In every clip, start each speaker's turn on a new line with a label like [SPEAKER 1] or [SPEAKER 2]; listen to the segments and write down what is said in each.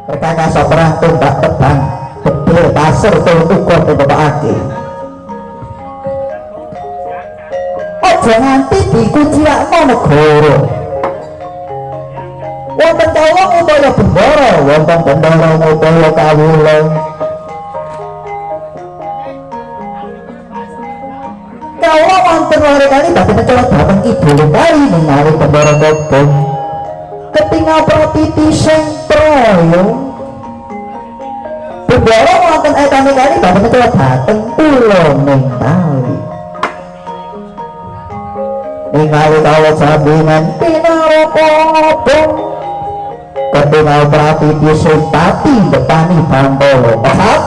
[SPEAKER 1] perkara perang tumbak tebang bedil pasir tur uga ditepakake. Aja nganti dikucilakno negara. Wonten kawula utawa bendara, wonten bendara utawa kawula. Kawula wonten warekane badhe mecara dhateng Kidul Kali menawi bendara kobong. Ketingal protiti sing traya. Bendara wonten ekane kali badhe mecara dhateng Pulo Mentawai. Ningali kawula sambingan pinaraka kobong. Ketingal protiti sing pati depani Bantala. Pasat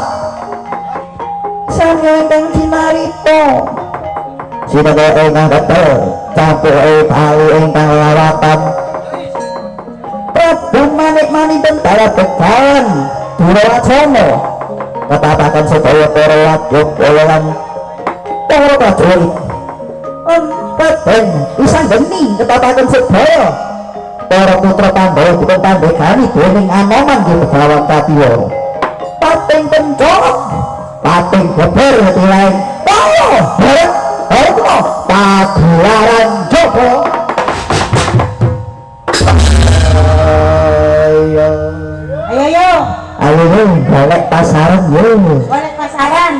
[SPEAKER 1] sangengkang sinarita. Sinapa ingkang ketel campuke bali ingkang lawatan. Prabu manik-maniken Balabegawan Durawacana netapaken sedaya para wadya lan para prajurit. Paden isanggeni netapaken sedaya para putra Pandhawa dipun pandhegani dening Anoman nggih Begawan Katiya. Pating kencana, pating geber tilaing kaya bareng pagelaran Joko. Ayo golek pasaran yo. Golek pasaran.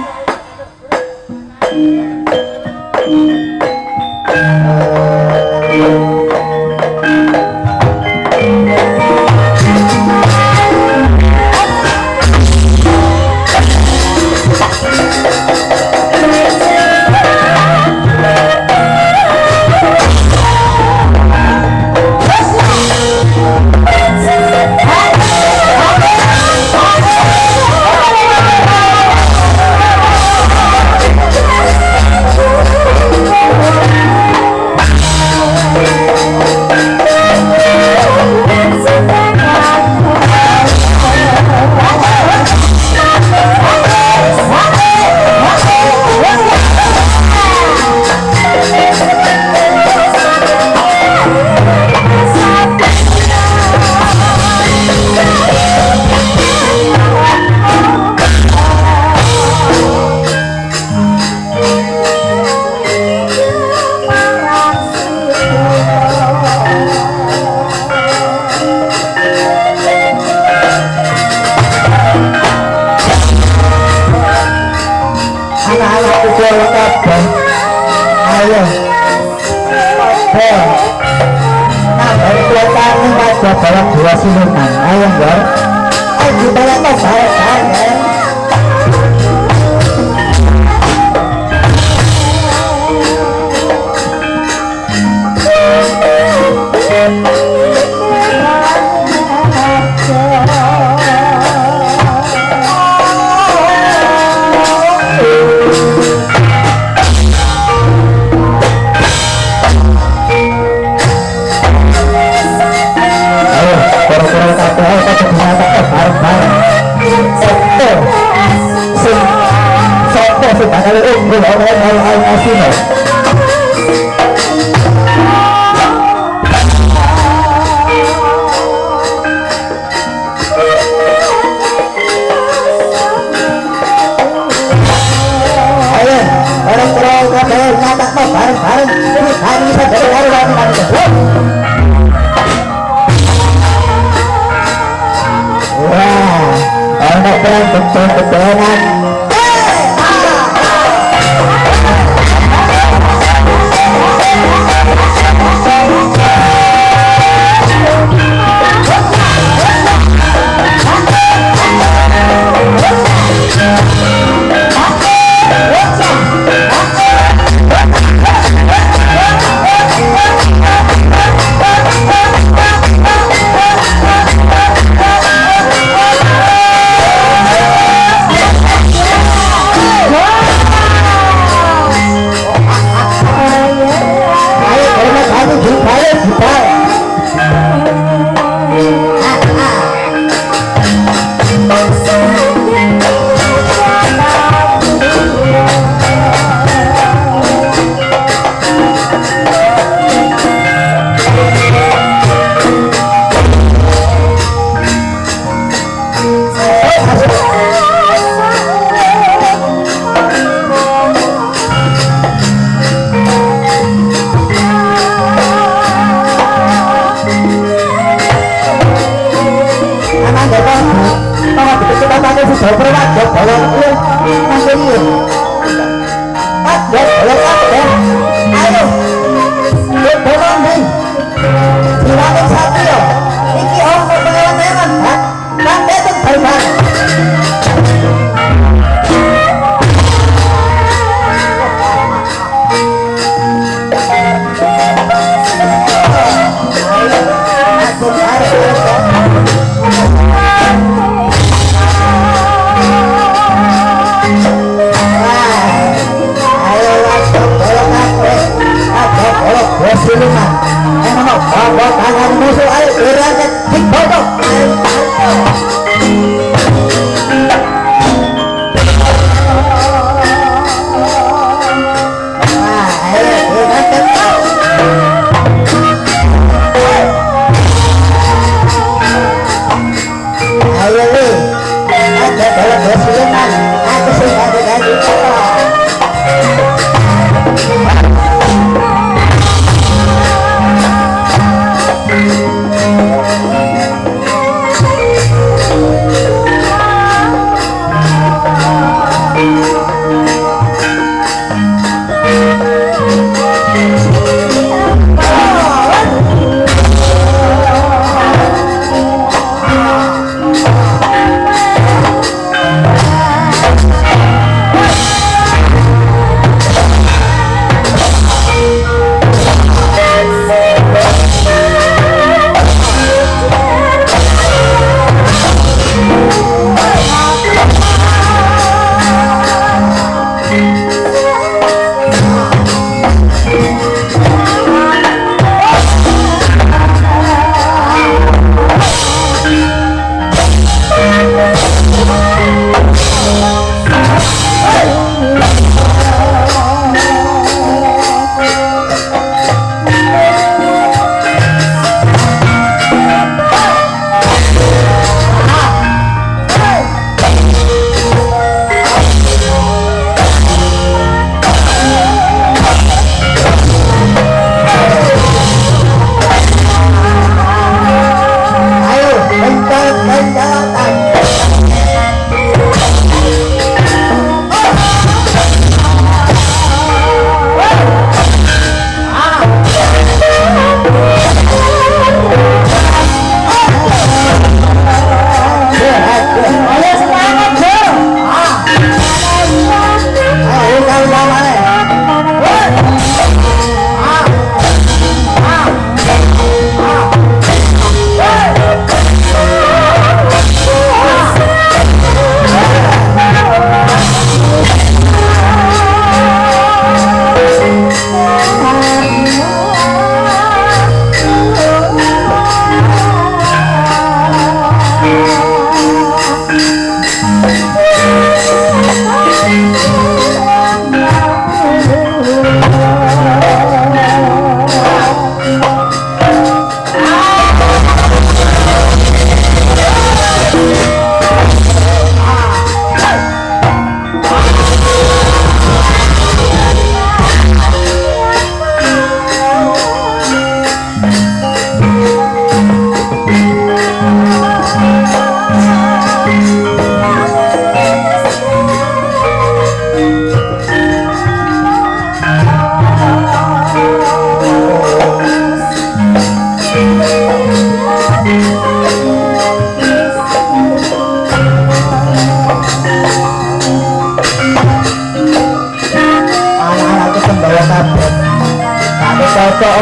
[SPEAKER 1] musuh ayo berangkat hik bodoh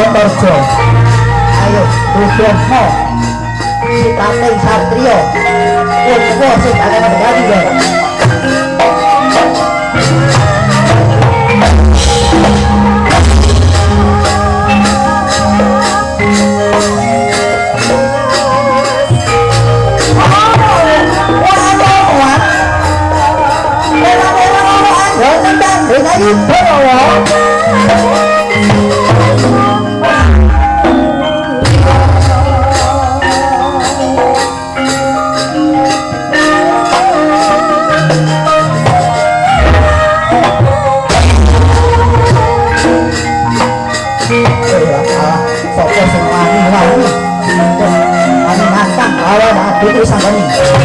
[SPEAKER 1] Otorjo ayo Budhono si Pating Satrio Purwo sing akan menjadi ya itu sampai ini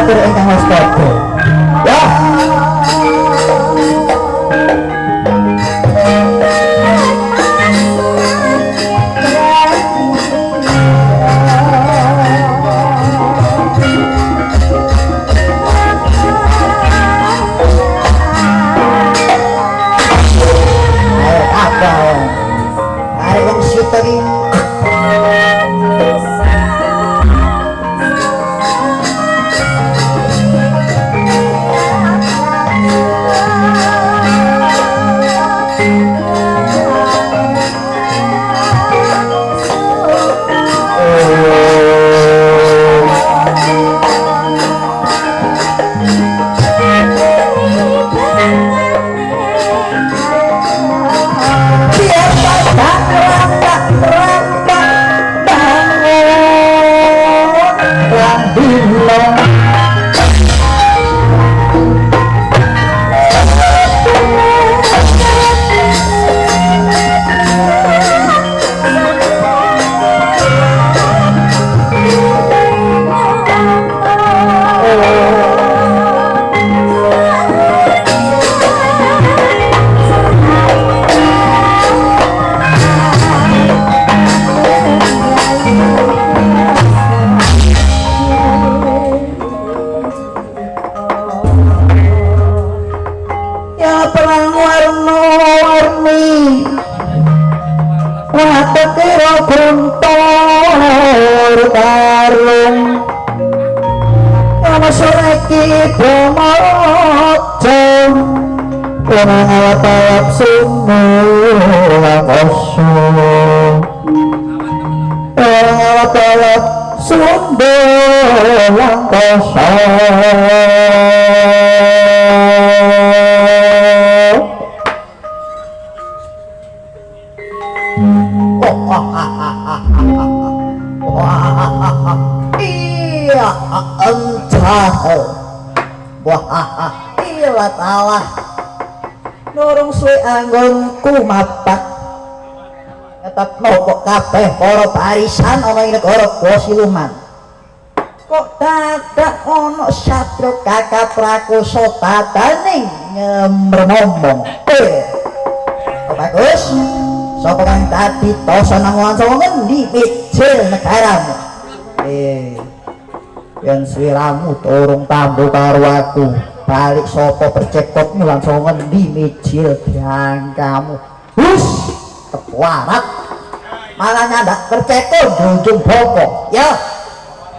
[SPEAKER 1] matur ingkang waspada. Ya. Anggonku mapak tetap nopo kabeh para barisan ana ing negara Siluman kok dadak ana satya kakak prakoso tataning nyemremomong bagus sapa kang dadi tosa nang wansa ngendi mijil negaramu yen sliramu turung tambo karo aku balik sopo percekotmu langsung ngendi mijil diangkamu hus kepuarat malah nyandak percekot junjung boko ya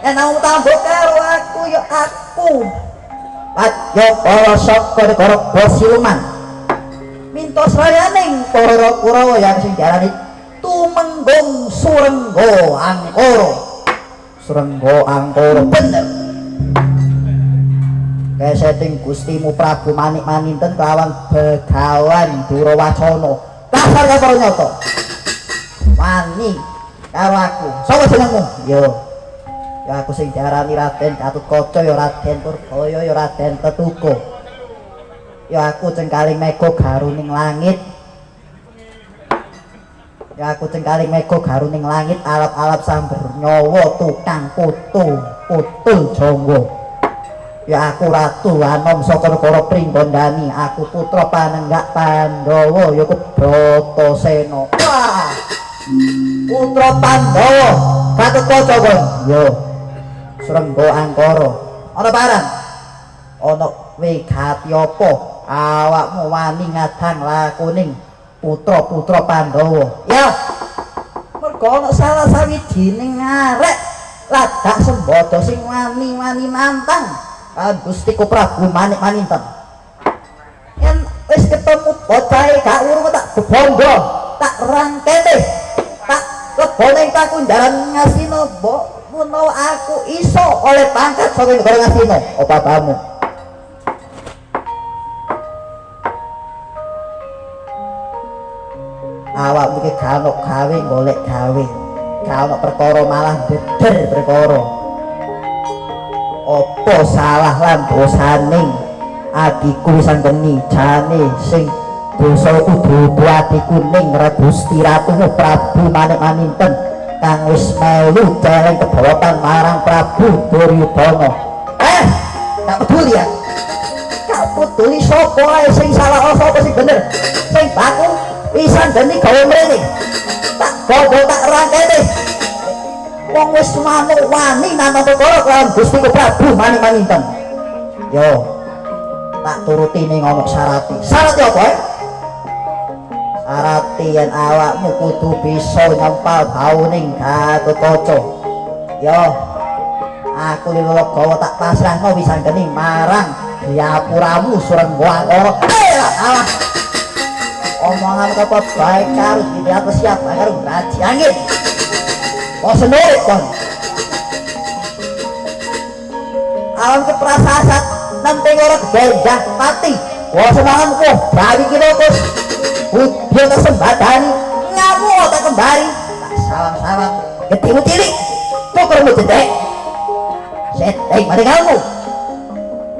[SPEAKER 1] enau tambo karo aku ya aku padyo para saka negara Siluman mintos rayaning para Kurawa yang sing diarani tumenggung Surenggo Angkara bener keseting Gustimu Prabu Manik Maninten kelawan Begawan Durawacana kasar karo nyata wani karo aku sapa jenengmu yo ya aku sing diarani Raden Gatotkaca ya Raden Purbaya ya Raden Tetuko ya aku cengkaling mega garuning langit alap-alap samber nyawa tukang putu jonggo ya aku Ratu Anom saka negara Pringgondani aku putra panenggak Pandhawa ya Bratasena wah putra Pandhawa Gatotkaca kon yo Surenggo Angkara ana barang ana wigati apa awakmu wani ngadang lakuning putra Pandhawa ya mergo ana salah sawijining arek ladak sembodo sing wani nantang Gustiku Prabu Manik Maninten yen wis ketemu bocah gak urung tak bebondo tak rangkete tak lebone kakunjaran Ngastina mbok menawa aku iso oleh pangkat saka negara Ngastina apa kamu awakmu iki gak ono gawe golek gawe gak ono perkara malah deder perkara apa salah lan dosaning adiku wis anggeni jane sing dosa kudu atiku ning Gusti Ratumu Prabu Manik Maninten kang wis melu dereng kebolotan marang Prabu Duryudana gak peduli ya gak peduli sapa ae sing salah sapa sing bener sing baku pisan dene gawe mrene tak bobo tak rangkene wong wis manuk wani nang perkara kelawan Gusti Prabu Maninten yo tak turuti ning ngomong syarat apa syarat yen awakmu kudu bisa nyempal bauning Gatotkaca yo aku Lilogawa tak pasrahno wisan geni marang Yapuramu Surengwangara alah omongan apa baik harus di atas siapa harus ngaji angin kok senurit kon alam keprasasat nanti orang gajah mati wah semangat kok bagi kita terus dia kesempatan ngamu tak kembali tak salam-salam ketimu cilik pokermu jedek seteng pada kamu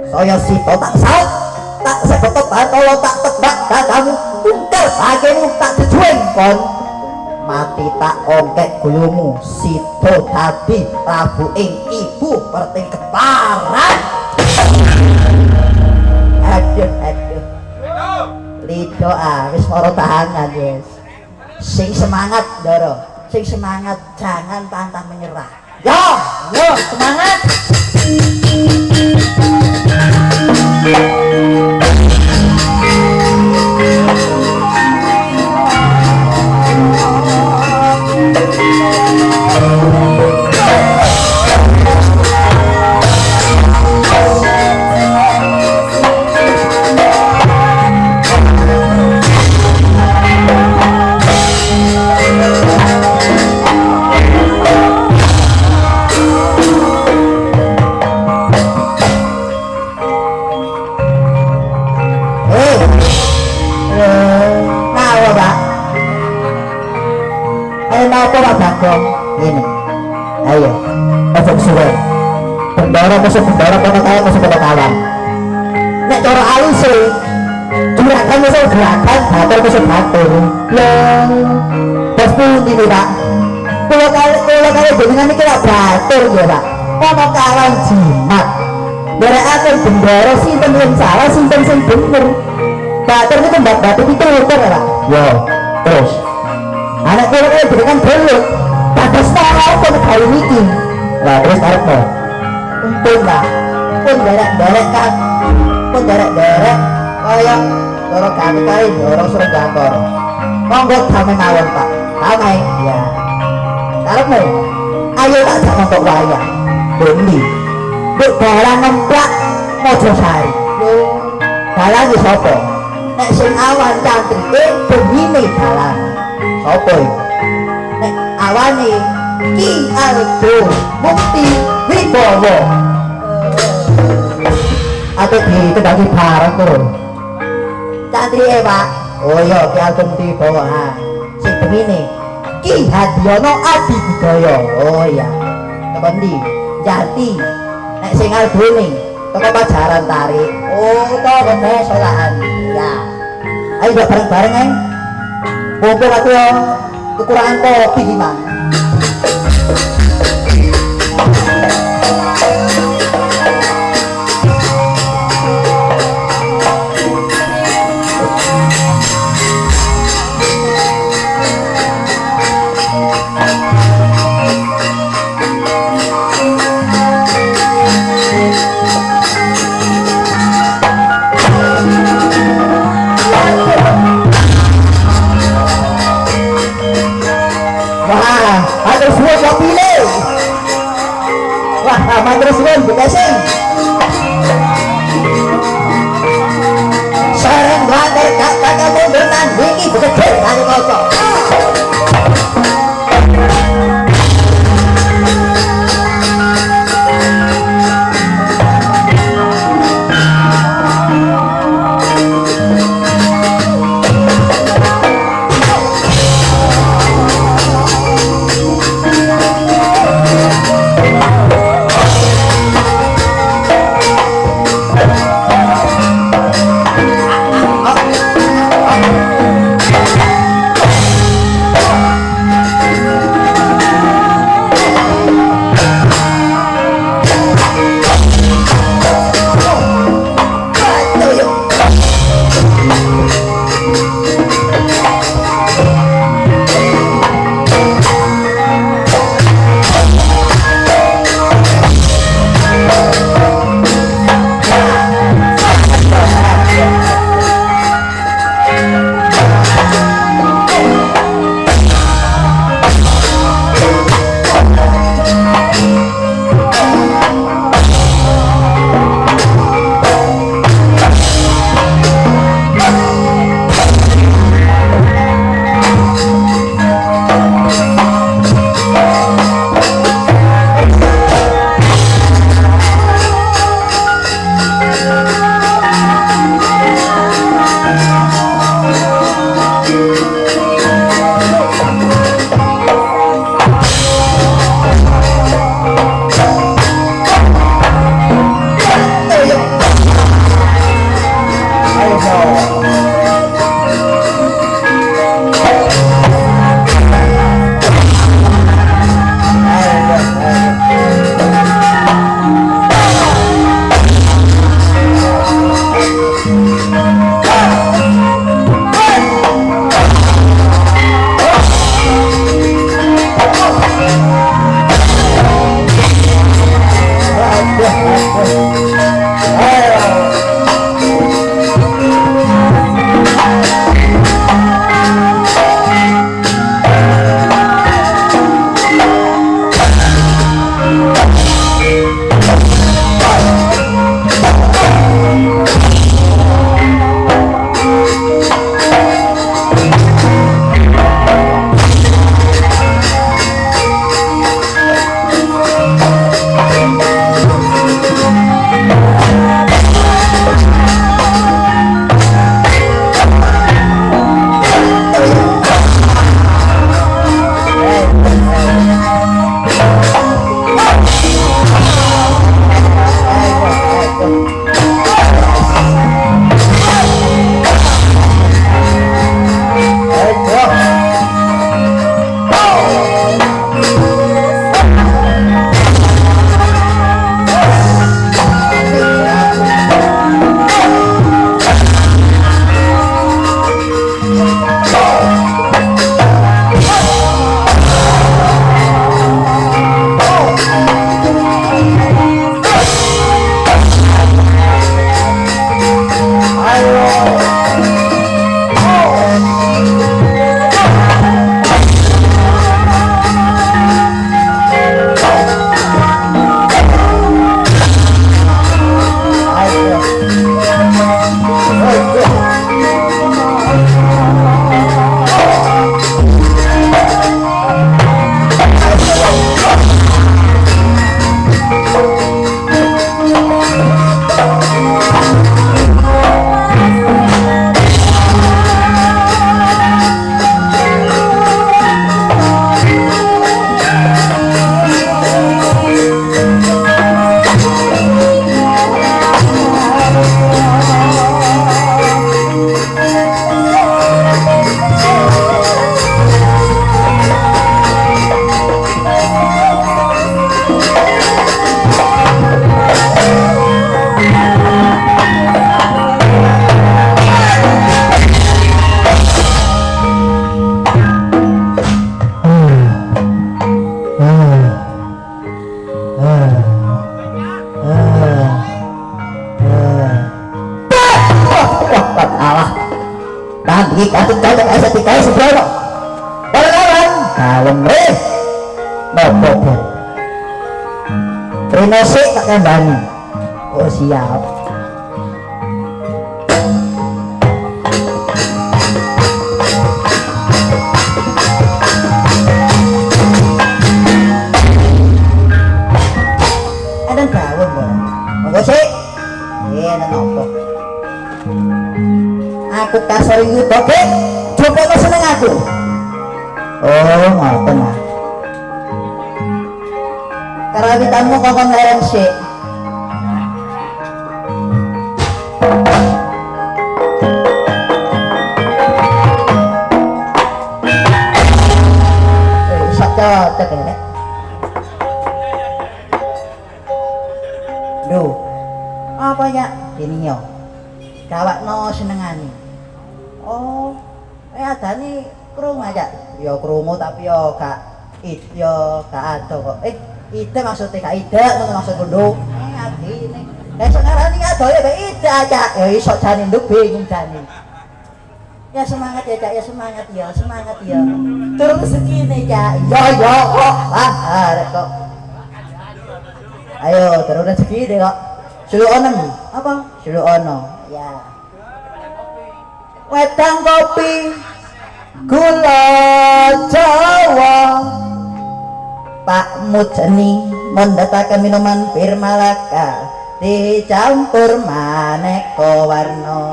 [SPEAKER 1] saya sito tak saut tak seketepan kalau tak tebak kamu ungkar bagimu tak sejueng kon mati tak ongkek gulumu sito dadi Prabu ing ibu perting keparan aduh lido wis moro tahanan yes sing semangat Doro sing semangat jangan pantang menyerah yo semangat ini ayo efek suwe bendara musuh bendara kono kaya musuh kono kawan nek cara alus juragan musuh juragan batur musuh batur yang bos pundi nih pak kalau kali jenengan ini kira batur ya pak kono kawan jimat dari aku bendara sinten yang salah sinten sing bener batur itu mbak batu itu luter ya pak yo terus anak kalau jenengan belut pada setelah pun kali ini lah terus karepmu untung lah pun derek kan pun derek kaya dorong kami dorong suruh kantor monggo damai mawon pak damai ya karepmu ayo tak jak untuk wayang bendi buk dalang nemplak Mojosari dalang iki sapa nek sing awan cantrike begini dalang sapa nek awane Ki Aldo Mukti Wibowo atau di kendali bareng tuh cantrike pak oh iya Ki Aldo Mukti Wibowo sing begini Ki Hadiono Adi Budaya oh iya tekan ndi Jati nek sing albune teko Pajaran tarik oh to kene sekolahan ya ayo bareng-bareng ae mumpung aku kekurangan kopi gimana matur suwun Bu Kasih sareng wae kakak mundur tandingi begedhe kali kocok iki katut cocok estetika sebrono. Kawan, kalem wis. Nopo, Bos? Rino sik tak kandhani. Oh, siap. Ada gawon, Bos. Monggo sik. Nopo. Aku kasar yuto ke coba seneng aku. Oh ngoten lah. Karawitanmu kokon lereng sik. Isak cocok ya. Duh, apa ya ini yo? Gawakno senengane. Oh, adane krungu aja. Ya krungu tapi yo gak ado kok. Ide maksudnya gak ide ngono maksudku nduk. Adine. Lah sekarang iki adole gak ide aja. Ya iso jane nduk bingung jane. Ya semangat ya Cak, ya semangat ya, semangat ya. Turun segini Cak. Yo kok. Arek kok. Ayo turun segini kok. Suluk ono apa? Suluk ono. Ya. Wedang kopi gula Jawa Pak Mujani mendatakan minuman bir Malaka dicampur maneka warna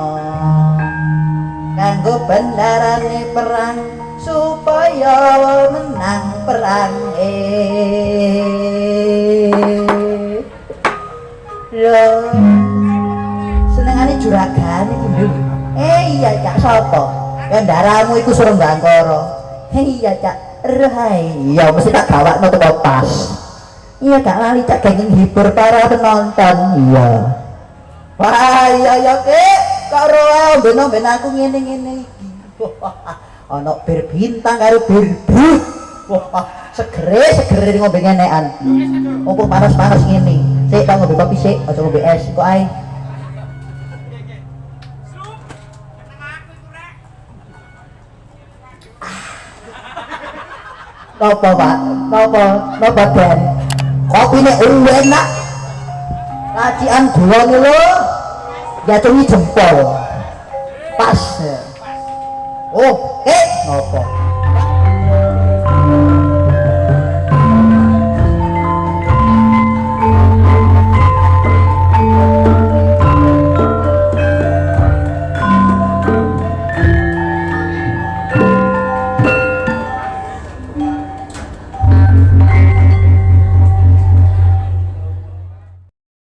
[SPEAKER 1] kanggo bendarane perang supaya menang perang lho senengane juragan iki lho. Iya Cak, sapa? Kendaramu iku Surung Bangkara. Iya Cak, rahai. Ya mesti tak gawakno teko pas. Iya gak lali Cak kenging hibur para penonton. Iya. Wah, iya Ki. Karo ben aku ngene-ngene iki. Ana bir bintang karo bir brut. Wah, segere ngombe ngenekan. Opo panas-panas ngene. Sik tak ngombe kopi sik, aja ngombe es kok ae. Napa Pak? Napa Den? Kopine enak. Racikan gulane lho. Jatuhi jempol. Pas. Oh, napa?